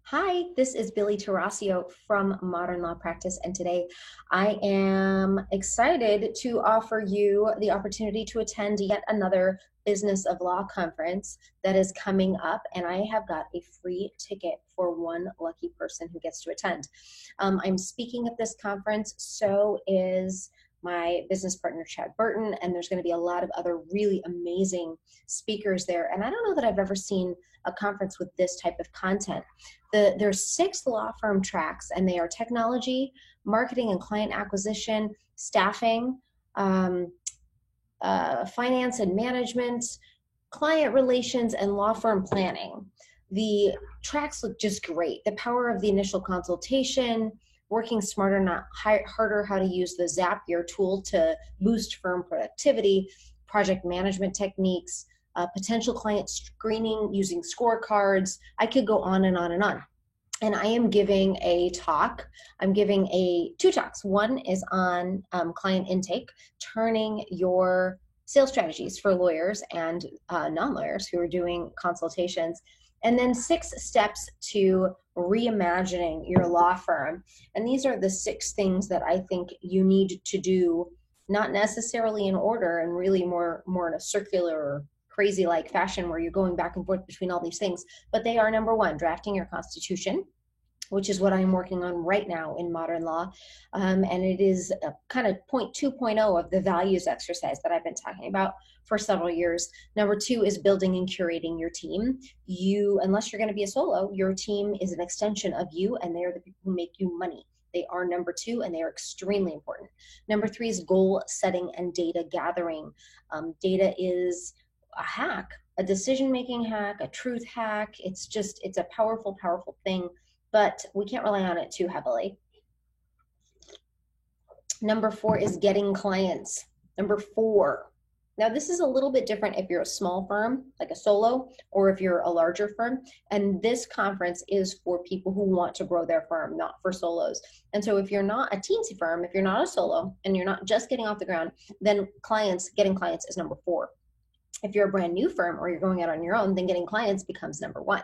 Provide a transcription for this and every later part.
Hi, this is Billy Tarasio from Modern Law Practice, and today I am excited to offer you the opportunity to attend yet another Business of Law conference that is coming up, and I have got a free ticket for one lucky person who gets to attend. I'm speaking at this conference, so is my business partner, Chad Burton, and there's going to be a lot of other really amazing speakers there. And I don't know that I've ever seen a conference with this type of content. There's 6 law firm tracks, and they are technology, marketing and client acquisition, staffing, um, finance and management, client relations, and law firm planning. The tracks look just great. The power of the initial consultation, working smarter, not harder, how to use the Zapier tool to boost firm productivity, project management techniques, potential client screening using scorecards. I could go on and on and on. And I am giving a talk. I'm giving two talks. One is on client intake, turning your sales strategies for lawyers and non-lawyers who are doing consultations, and then 6 steps to reimagining your law firm. And these are the 6 things that I think you need to do, not necessarily in order, and really more in a circular, crazy like fashion where you're going back and forth between all these things. But they are: number 1, drafting your constitution, which is what I'm working on right now in modern law. And it is a kind of point 2.0 of the values exercise that I've been talking about for several years. Number 2 is building and curating your team. Unless you're going to be a solo, your team is an extension of you, and they're the people who make you money. They are number 2, and they are extremely important. Number 3 is goal setting and data gathering. Data is a hack, a decision-making hack, a truth hack. It's a powerful, powerful thing, but we can't rely on it too heavily. Number 4 is getting clients. Number 4. Now, this is a little bit different if you're a small firm, like a solo, or if you're a larger firm. And this conference is for people who want to grow their firm, not for solos. And so if you're not a teensy firm, if you're not a solo, and you're not just getting off the ground, then getting clients is number 4. If you're a brand new firm or you're going out on your own, then getting clients becomes number 1.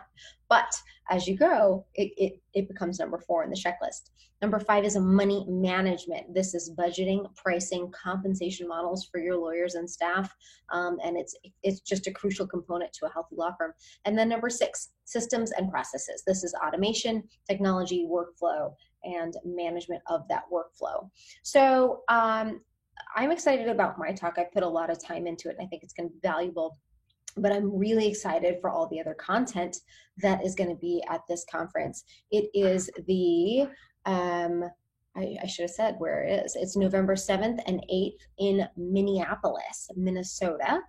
But as you go, it becomes number 4 in the checklist. Number 5 is money management. This is budgeting, pricing, compensation models for your lawyers and staff. And it's just a crucial component to a healthy law firm. And then number 6, systems and processes. This is automation, technology, workflow, and management of that workflow. So I'm excited about my talk. I put a lot of time into it, and I think it's going to be valuable. But I'm really excited for all the other content that is going to be at this conference. It is I should have said where it is. It's November 7th and 8th in Minneapolis, Minnesota.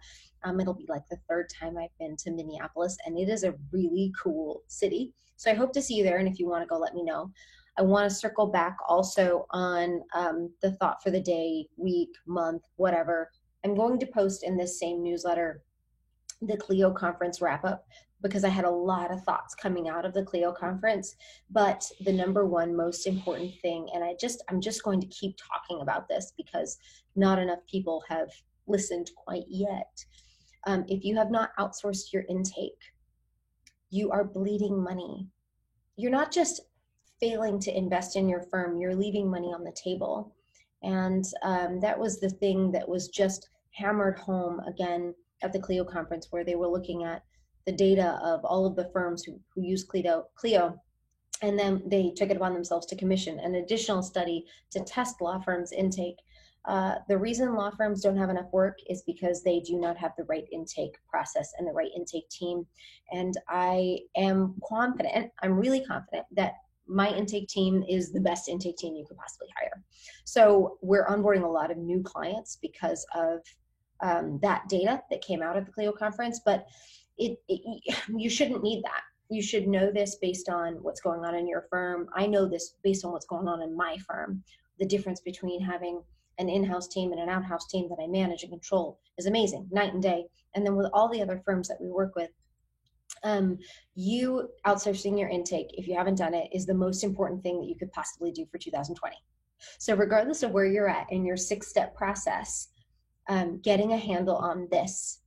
It'll be like the 3rd time I've been to Minneapolis, and it is a really cool city. So I hope to see you there, and if you want to go, let me know. I want to circle back also on the thought for the day, week, month, whatever. I'm going to post in this same newsletter the Clio conference wrap up, because I had a lot of thoughts coming out of the Clio conference. But the number 1 most important thing, and I'm just going to keep talking about this because not enough people have listened quite yet. If you have not outsourced your intake, you are bleeding money. You're not just failing to invest in your firm, you're leaving money on the table. And that was the thing that was just hammered home again at the Clio conference, where they were looking at the data of all of the firms who use Clio, and then they took it upon themselves to commission an additional study to test law firms' intake. The reason law firms don't have enough work is because they do not have the right intake process and the right intake team. And I am confident, I'm really confident that my intake team is the best intake team you could possibly hire. So we're onboarding a lot of new clients because of that data that came out at the Clio conference, but you shouldn't need that. You should know this based on what's going on in your firm. I know this based on what's going on in my firm. The difference between having an in-house team and an out-house team that I manage and control is amazing, night and day. And then with all the other firms that we work with, you outsourcing your intake, if you haven't done it, is the most important thing that you could possibly do for 2020. So regardless of where you're at in your 6-step process, getting a handle on this,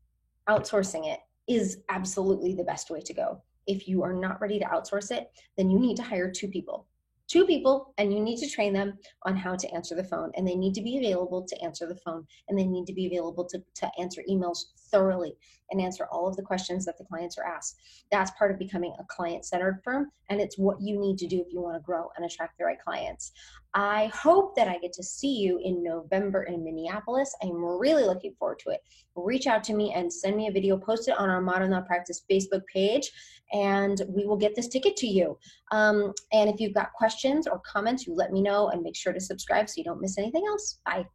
outsourcing it, is absolutely the best way to go. If you are not ready to outsource it, then you need to hire two people, and you need to train them on how to answer the phone, and they need to be available to answer the phone, and they need to be available to answer emails thoroughly and answer all of the questions that the clients are asked. That's part of becoming a client-centered firm, and it's what you need to do if you want to grow and attract the right clients. I hope that I get to see you in November in Minneapolis. I'm really looking forward to it. Reach out to me and send me a video, post it on our Modern Law Practice Facebook page, and we will get this ticket to you. And if you've got questions or comments, you let me know, and make sure to subscribe so you don't miss anything else. Bye.